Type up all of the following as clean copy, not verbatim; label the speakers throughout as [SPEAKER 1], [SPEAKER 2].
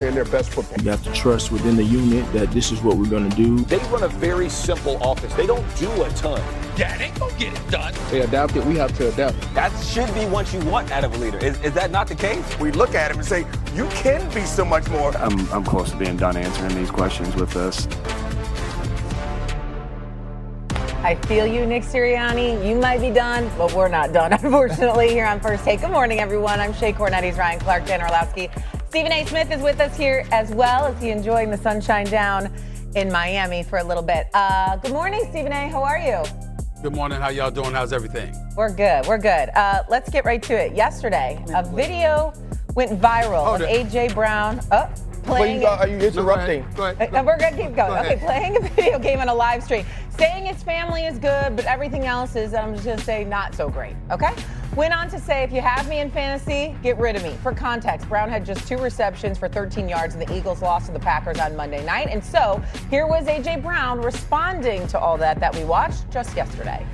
[SPEAKER 1] in their best football.
[SPEAKER 2] You have to trust within the unit that this is what we're going to do.
[SPEAKER 3] They run a very simple offense. They don't do a ton.
[SPEAKER 4] Yeah, they gonna get it done.
[SPEAKER 2] They adapted. We have to adapt.
[SPEAKER 3] That should be what you want out of a leader. Is that not the case?
[SPEAKER 1] We look at him and say, you can be so much more.
[SPEAKER 5] I'm close to being done answering these questions with this.
[SPEAKER 6] I feel you, Nick Sirianni. You might be done, but we're not done, unfortunately, here on First Take. Good morning, everyone. I'm Shea Cornetti's Ryan Clark, Dan Orlowski. Stephen A. Smith is with us here as well. Is he enjoying the sunshine down in Miami for a little bit? Good morning, Stephen A. How are you?
[SPEAKER 4] Good morning. How y'all doing? How's everything?
[SPEAKER 6] We're good. We're good. Let's get right to it. Yesterday, a video went viral of A.J. Brown playing.
[SPEAKER 1] Are you interrupting?
[SPEAKER 4] No, go ahead.
[SPEAKER 6] We're going to keep going.
[SPEAKER 4] Go
[SPEAKER 6] Okay, playing a video game on a live stream, saying his family is good, but everything else is, I'm just going to say, not so great. Okay? Went on to say, if you have me in fantasy, get rid of me. For context, Brown had just 2 receptions for 13 yards, and the Eagles lost to the Packers on Monday night. And so here was A.J. Brown responding to all that we watched just yesterday.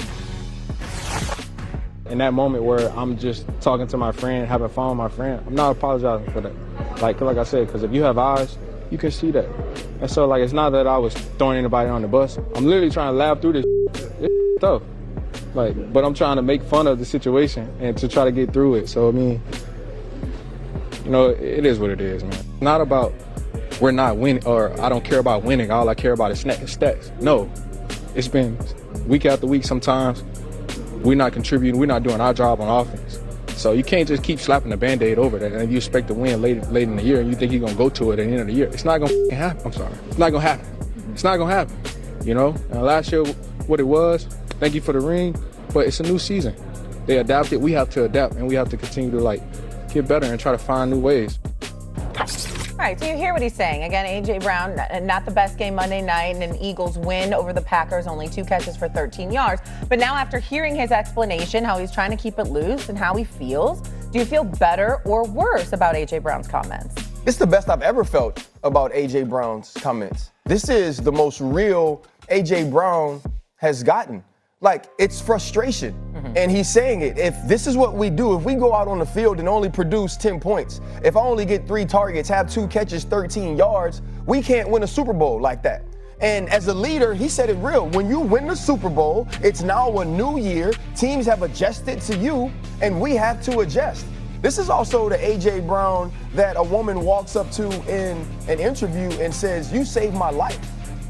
[SPEAKER 7] In that moment where I'm just talking to my friend, having fun with my friend, I'm not apologizing for that. Like I said, because if you have eyes, you can see that. And so, it's not that I was throwing anybody on the bus. I'm literally trying to laugh through this. It's tough. But I'm trying to make fun of the situation and to try to get through it. So, I mean, it is what it is, man. It's not about we're not winning or I don't care about winning. All I care about is stats. No. It's been week after week sometimes. We're not contributing. We're not doing our job on offense. So you can't just keep slapping the Band-Aid over that and you expect to win late in the year and you think you're going to go to it at the end of the year. It's not going to happen. I'm sorry. It's not going to happen. It's not going to happen. And last year, what it was, thank you for the ring, but it's a new season. They adapted. We have to adapt, and we have to continue to, get better and try to find new ways.
[SPEAKER 6] All right, so you hear what he's saying. Again, A.J. Brown, not the best game Monday night, and an Eagles win over the Packers, only 2 catches for 13 yards. But now after hearing his explanation, how he's trying to keep it loose and how he feels, do you feel better or worse about A.J. Brown's comments?
[SPEAKER 1] It's the best I've ever felt about A.J. Brown's comments. This is the most real A.J. Brown has gotten. It's frustration. And he's saying it. If this is what we do, if we go out on the field and only produce 10 points, if I only get 3 targets, have 2 catches, 13 yards, we can't win a Super Bowl like that. And as a leader, he said it real. When you win the Super Bowl, it's now a new year. Teams have adjusted to you, and we have to adjust. This is also the A.J. Brown that a woman walks up to in an interview and says, you saved my life.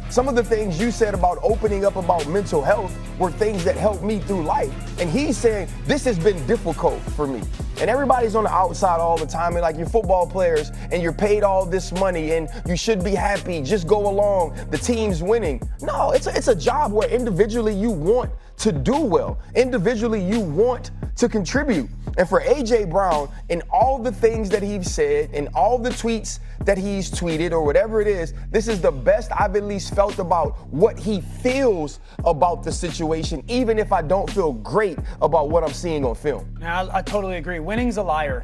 [SPEAKER 1] Some of the things you said about opening up about mental health were things that helped me through life. And he's saying, this has been difficult for me. And everybody's on the outside all the time, and you're football players, and you're paid all this money, and you should be happy, just go along, the team's winning. No, it's a job where individually you want to do well. Individually you want to contribute. And for A.J. Brown, in all the things that he's said, in all the tweets that he's tweeted or whatever it is, this is the best I've at least felt about what he feels about the situation, even if I don't feel great about what I'm seeing on film.
[SPEAKER 8] Now, I totally agree. Winning's a liar,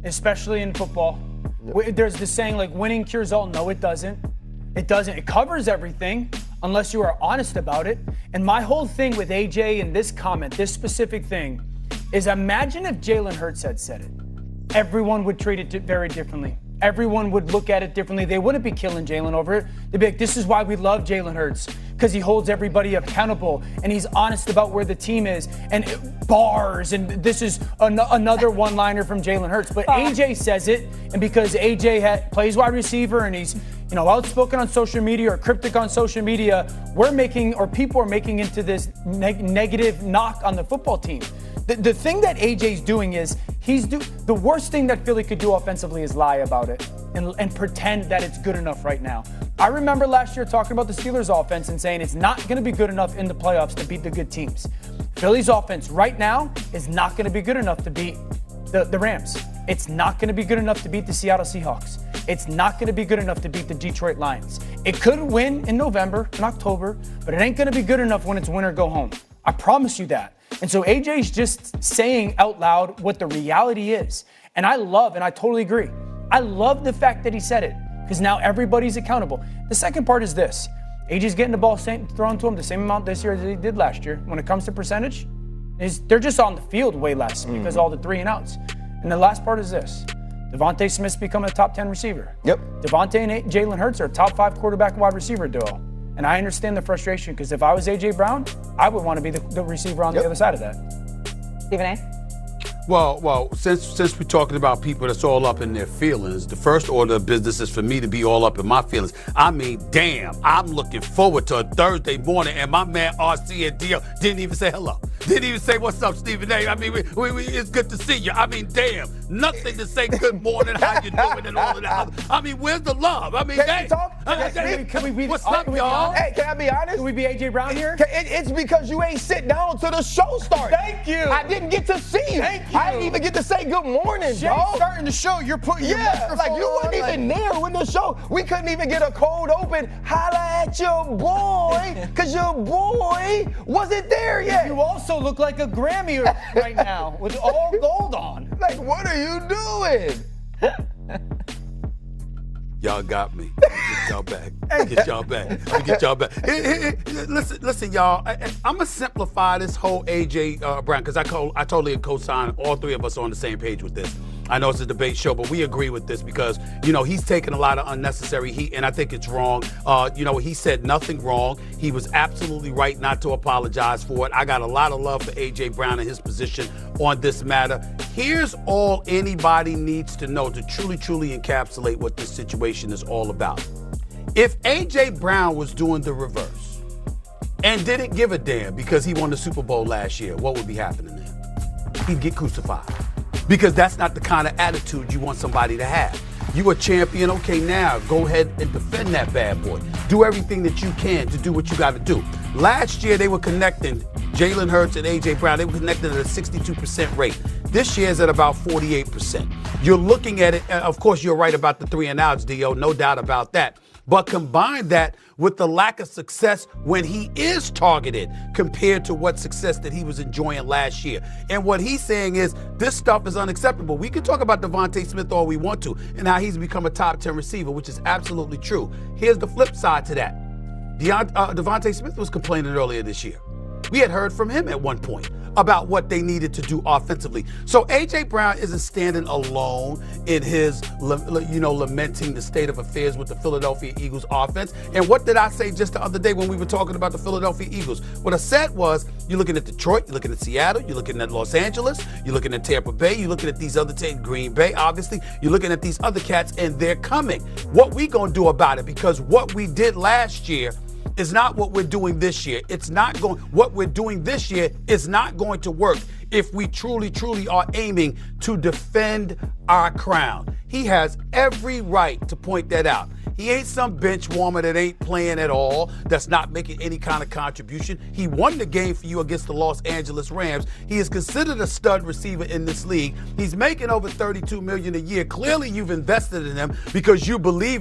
[SPEAKER 8] especially in football. Yep. There's this saying winning cures all. No, it doesn't. It doesn't. It covers everything unless you are honest about it. And my whole thing with AJ and this comment, this specific thing, is imagine if Jalen Hurts had said it. Everyone would treat it very differently. Everyone would look at it differently. They wouldn't be killing Jalen over it. They'd be like, this is why we love Jalen Hurts, because he holds everybody accountable and he's honest about where the team is and bars. And this is another one-liner from Jalen Hurts. But AJ says it, and because AJ plays wide receiver and he's outspoken on social media or cryptic on social media, people are making into this negative knock on the football team. The thing that AJ's doing is the worst thing that Philly could do offensively is lie about it and pretend that it's good enough right now. I remember last year talking about the Steelers' offense and saying it's not going to be good enough in the playoffs to beat the good teams. Philly's offense right now is not going to be good enough to beat the Rams. It's not going to be good enough to beat the Seattle Seahawks. It's not going to be good enough to beat the Detroit Lions. It could win in November, in October, but it ain't going to be good enough when it's win or go home. I promise you that. And so AJ's just saying out loud what the reality is. And I totally agree. I love the fact that he said it, because now everybody's accountable. The second part is this. AJ's getting the ball thrown to him the same amount this year as he did last year. When it comes to percentage, they're just on the field way less because of all the 3 and outs. And the last part is this. Devontae Smith's become a top 10 receiver.
[SPEAKER 1] Yep.
[SPEAKER 8] Devontae and Jalen Hurts are a top 5 quarterback wide receiver duo. And I understand the frustration because if I was A.J. Brown, I would want to be the receiver on the other side of that.
[SPEAKER 6] Stephen A.
[SPEAKER 4] Well, since we're talking about people that's all up in their feelings, the first order of business is for me to be all up in my feelings. I mean, damn, I'm looking forward to a Thursday morning, and my man RC and Dio didn't even say hello. Didn't even say what's up, Stephen A. I mean, it's good to see you. I mean, damn, nothing to say good morning, how you doing, and all of that. I mean, where's the love? I mean,
[SPEAKER 1] Can we talk?
[SPEAKER 8] Can we be
[SPEAKER 4] what's up, y'all?
[SPEAKER 1] Hey, can I be honest?
[SPEAKER 8] Can we be A.J. Brown here?
[SPEAKER 1] It's because you ain't sit down till the show starts.
[SPEAKER 8] Thank you.
[SPEAKER 1] I didn't get to see you.
[SPEAKER 8] Thank you.
[SPEAKER 1] I didn't even get to say good morning, dog.
[SPEAKER 8] Starting the show, you're putting your microphone
[SPEAKER 1] like you weren't even there when the show. We couldn't even get a cold open. Holla at your boy, cause your boy wasn't there yet.
[SPEAKER 8] You also look like a Grammy right now with all gold on.
[SPEAKER 1] Like, what are you doing?
[SPEAKER 4] Y'all got me. Get y'all back. Get y'all back. Let me get y'all back. Listen, y'all. I'm gonna simplify this whole AJ Brown because I totally co-sign. All three of us are on the same page with this. I know it's a debate show, but we agree with this because he's taking a lot of unnecessary heat, and I think it's wrong. He said nothing wrong. He was absolutely right not to apologize for it. I got a lot of love for AJ Brown and his position on this matter. Here's all anybody needs to know to truly encapsulate what this situation is all about. If AJ Brown was doing the reverse and didn't give a damn because he won the Super Bowl last year, what would be happening then? He'd get crucified. Because that's not the kind of attitude you want somebody to have. You a champion, okay, now go ahead and defend that bad boy. Do everything that you can to do what you got to do. Last year, they were connecting Jalen Hurts and A.J. Brown. They were connected at a 62% rate. This year's at about 48%. You're looking at it, of course, you're right about the 3 and outs, Dio, no doubt about that. But combine that with the lack of success when he is targeted compared to what success that he was enjoying last year. And what he's saying is this stuff is unacceptable. We can talk about Devontae Smith all we want to and how he's become a top 10 receiver, which is absolutely true. Here's the flip side to that. Devontae Smith was complaining earlier this year. We had heard from him at one point about what they needed to do offensively. So A.J. Brown isn't standing alone in his, lamenting the state of affairs with the Philadelphia Eagles offense. And what did I say just the other day when we were talking about the Philadelphia Eagles? What I said was, you're looking at Detroit, you're looking at Seattle, you're looking at Los Angeles, you're looking at Tampa Bay, you're looking at these other Green Bay, obviously, you're looking at these other cats, and they're coming. What we gonna do about it? Because what we did last year is not what we're doing this year. What we're doing this year is not going to work if we truly are aiming to defend our crown. He has every right to point that out. He ain't some bench warmer that ain't playing at all, that's not making any kind of contribution. He won the game for you against the Los Angeles Rams. He is considered a stud receiver in this league. He's making over $32 million a year. Clearly, you've invested in him because you believe